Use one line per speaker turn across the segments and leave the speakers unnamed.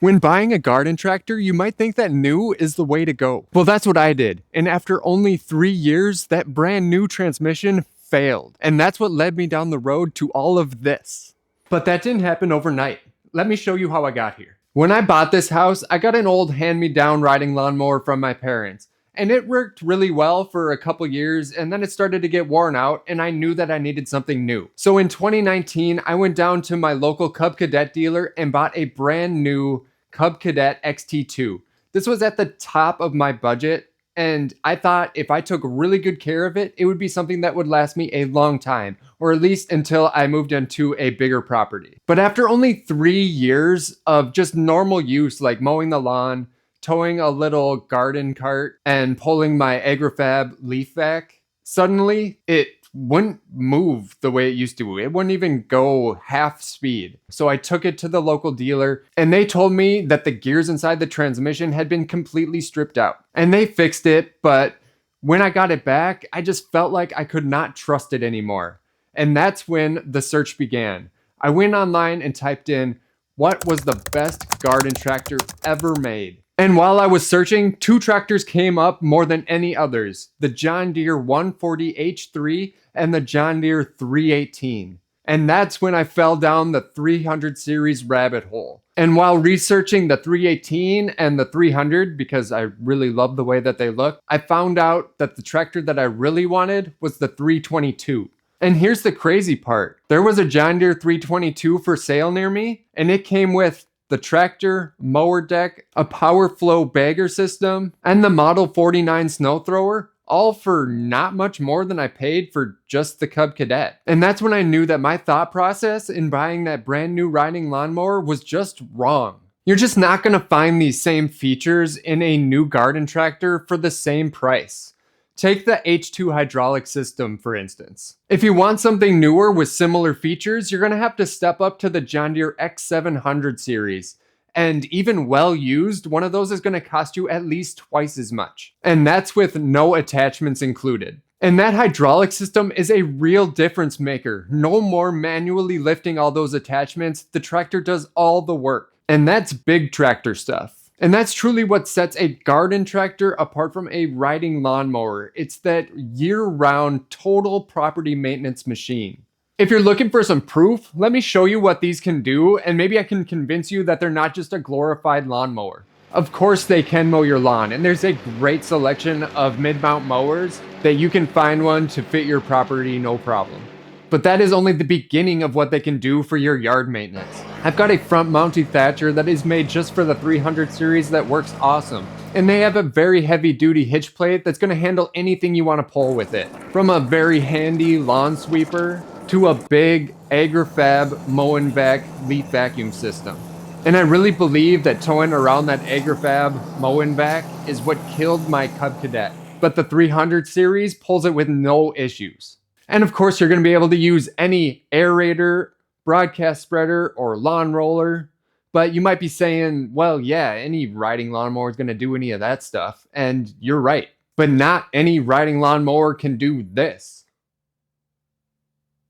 When buying a garden tractor, you might think that new is the way to go. Well, that's what I did. And after only 3 years, that brand new transmission failed. And that's what led me down the road to all of this. But that didn't happen overnight. Let me show you how I got here. When I bought this house, I got an old hand-me-down riding lawnmower from my parents. And it worked really well for a couple years, and then it started to get worn out, and I knew that I needed something new. So in 2019, I went down to my local Cub Cadet dealer and bought a brand new Cub Cadet XT2. This was at the top of my budget, and I thought if I took really good care of it, it would be something that would last me a long time, or at least until I moved into a bigger property. But after only 3 years of just normal use, like mowing the lawn, towing a little garden cart, and pulling my agrifab leaf vac, suddenly it wouldn't move the way it used to. It wouldn't even go half speed. So I took it to the local dealer, and they told me that the gears inside the transmission had been completely stripped out. And they fixed it, but when I got it back, I just felt like I could not trust it anymore. And that's when the search began. I went online and typed in, what was the best garden tractor ever made? And while I was searching, 2 tractors came up more than any others. The John Deere 140H3 and the John Deere 318. And that's when I fell down the 300 series rabbit hole. And while researching the 318 and the 300, because I really love the way that they look, I found out that the tractor that I really wanted was the 322. And here's the crazy part. There was a John Deere 322 for sale near me, and it came with the tractor, mower deck, a power flow bagger system, and the Model 49 snow thrower, all for not much more than I paid for just the Cub Cadet. And that's when I knew that my thought process in buying that brand new riding lawnmower was just wrong. You're just not gonna find these same features in a new garden tractor for the same price. Take the H2 hydraulic system, for instance. If you want something newer with similar features, you're gonna have to step up to the John Deere X700 series. And even well used, one of those is gonna cost you at least twice as much. And that's with no attachments included. And that hydraulic system is a real difference maker. No more manually lifting all those attachments. The tractor does all the work. And that's big tractor stuff. And that's truly what sets a garden tractor apart from a riding lawnmower. It's that year-round total property maintenance machine. If you're looking for some proof, let me show you what these can do, and maybe I can convince you that they're not just a glorified lawnmower. Of course they can mow your lawn, and there's a great selection of mid-mount mowers that you can find one to fit your property no problem. But that is only the beginning of what they can do for your yard maintenance. I've got a front mounted thatcher that is made just for the 300 series that works awesome. And they have a very heavy duty hitch plate that's gonna handle anything you wanna pull with it. From a very handy lawn sweeper to a big agrifab mow and vac leaf vacuum system. And I really believe that towing around that agrifab mow and vac is what killed my Cub Cadet. But the 300 series pulls it with no issues. And of course, you're going to be able to use any aerator, broadcast spreader, or lawn roller. But you might be saying, well, yeah, any riding lawnmower is going to do any of that stuff. And you're right. But not any riding lawnmower can do this.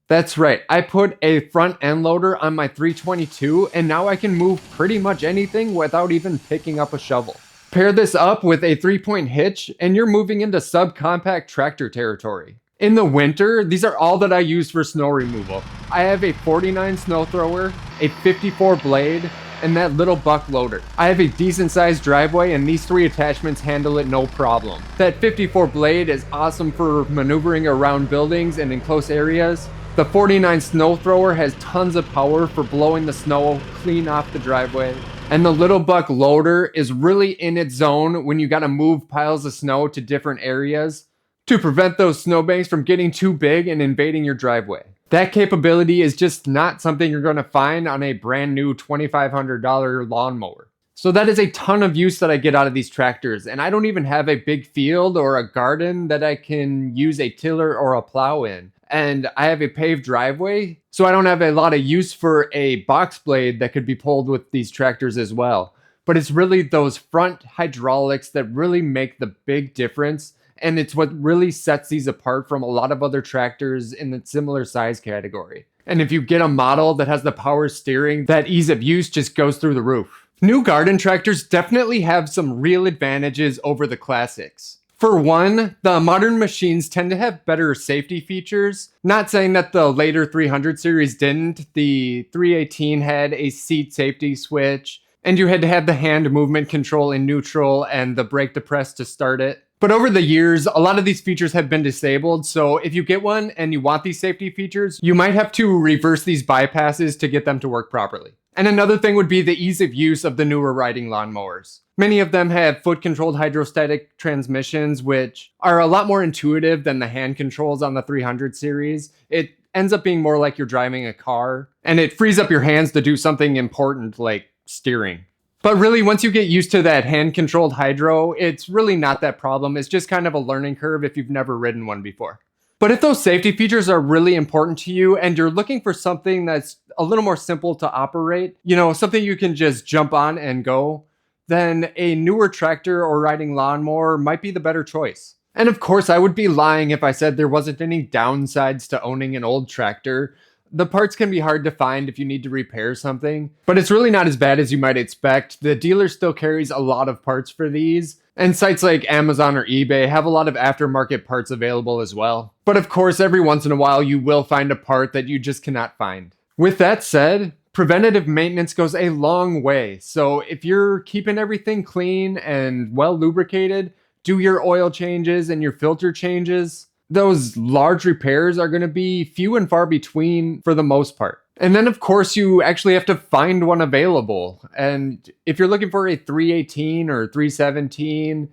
That's right. I put a front end loader on my 322, and now I can move pretty much anything without even picking up a shovel. Pair this up with a 3-point hitch, and you're moving into subcompact tractor territory. In the winter, these are all that I use for snow removal. I have a 49 snow thrower, a 54 blade, and that little buck loader. I have a decent sized driveway, and these 3 attachments handle it no problem. That 54 blade is awesome for maneuvering around buildings and in close areas. The 49 snow thrower has tons of power for blowing the snow clean off the driveway. And the little buck loader is really in its zone when you gotta move piles of snow to different areas to prevent those snowbanks from getting too big and invading your driveway. That capability is just not something you're going to find on a brand new $2,500 lawnmower. So that is a ton of use that I get out of these tractors, and I don't even have a big field or a garden that I can use a tiller or a plow in. And I have a paved driveway, so I don't have a lot of use for a box blade that could be pulled with these tractors as well. But it's really those front hydraulics that really make the big difference. And it's what really sets these apart from a lot of other tractors in the similar size category. And if you get a model that has the power steering, that ease of use just goes through the roof. New garden tractors definitely have some real advantages over the classics. For one, the modern machines tend to have better safety features. Not saying that the later 300 series didn't. The 318 had a seat safety switch, and you had to have the hand movement control in neutral and the brake to press to start it. But over the years, a lot of these features have been disabled, so if you get one and you want these safety features, you might have to reverse these bypasses to get them to work properly. And another thing would be the ease of use of the newer riding lawnmowers. Many of them have foot-controlled hydrostatic transmissions, which are a lot more intuitive than the hand controls on the 300 series. It ends up being more like you're driving a car, and it frees up your hands to do something important like steering. But really, once you get used to that hand-controlled hydro, it's really not that problem. It's just kind of a learning curve if you've never ridden one before. But if those safety features are really important to you and you're looking for something that's a little more simple to operate, something you can just jump on and go, then a newer tractor or riding lawnmower might be the better choice. And of course, I would be lying if I said there wasn't any downsides to owning an old tractor. The parts can be hard to find if you need to repair something, but it's really not as bad as you might expect. The dealer still carries a lot of parts for these, and sites like Amazon or eBay have a lot of aftermarket parts available as well. But of course, every once in a while you will find a part that you just cannot find. With that said, preventative maintenance goes a long way. So if you're keeping everything clean and well lubricated, do your oil changes and your filter changes. Those large repairs are going to be few and far between for the most part. And then, of course, you actually have to find one available. And if you're looking for a 318 or 317,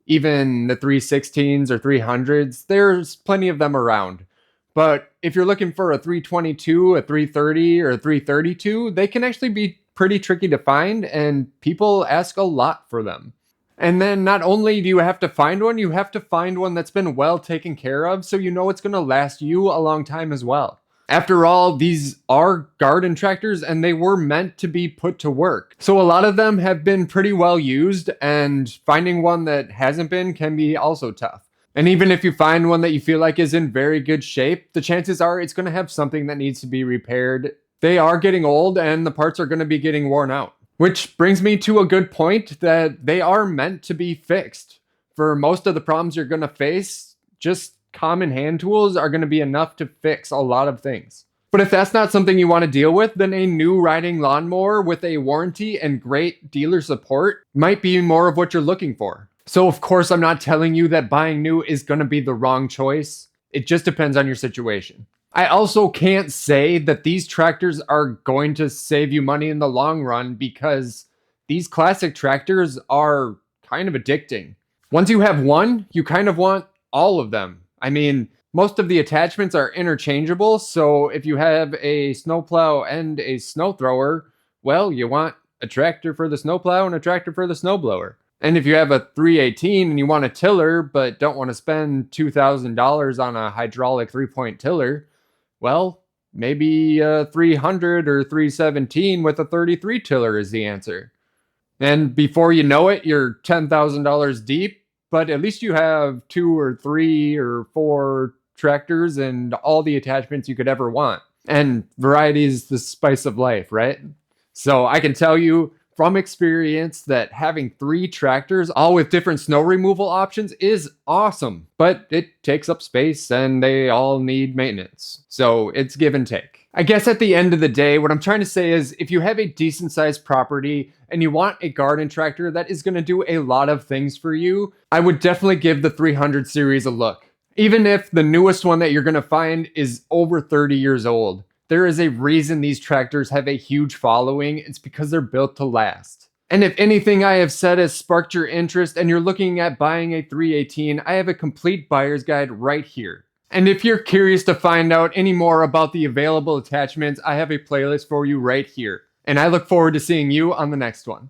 even the 316s or 300s, there's plenty of them around. But if you're looking for a 322, a 330, or a 332, they can actually be pretty tricky to find, and people ask a lot for them. And then not only do you have to find one, you have to find one that's been well taken care of so you know it's going to last you a long time as well. After all, these are garden tractors and they were meant to be put to work. So a lot of them have been pretty well used, and finding one that hasn't been can be also tough. And even if you find one that you feel like is in very good shape, the chances are it's going to have something that needs to be repaired. They are getting old and the parts are going to be getting worn out. Which brings me to a good point that they are meant to be fixed. For most of the problems you're going to face, just common hand tools are going to be enough to fix a lot of things. But if that's not something you want to deal with, then a new riding lawnmower with a warranty and great dealer support might be more of what you're looking for. So of course, I'm not telling you that buying new is going to be the wrong choice. It just depends on your situation. I also can't say that these tractors are going to save you money in the long run because these classic tractors are kind of addicting. Once you have one, you kind of want all of them. I mean, most of the attachments are interchangeable, so if you have a snowplow and a snow thrower, well, you want a tractor for the snowplow and a tractor for the snowblower. And if you have a 318 and you want a tiller but don't want to spend $2,000 on a hydraulic 3-point tiller, well, maybe a 300 or 317 with a 33 tiller is the answer. And before you know it, you're $10,000 deep, but at least you have 2 or 3 or 4 tractors and all the attachments you could ever want. And variety is the spice of life, right? So I can tell you from experience that having 3 tractors, all with different snow removal options, is awesome. But it takes up space and they all need maintenance. So it's give and take. I guess at the end of the day, what I'm trying to say is if you have a decent sized property and you want a garden tractor that is going to do a lot of things for you, I would definitely give the 300 series a look. Even if the newest one that you're going to find is over 30 years old. There is a reason these tractors have a huge following. It's because they're built to last. And if anything I have said has sparked your interest and you're looking at buying a 318, I have a complete buyer's guide right here. And if you're curious to find out any more about the available attachments, I have a playlist for you right here. And I look forward to seeing you on the next one.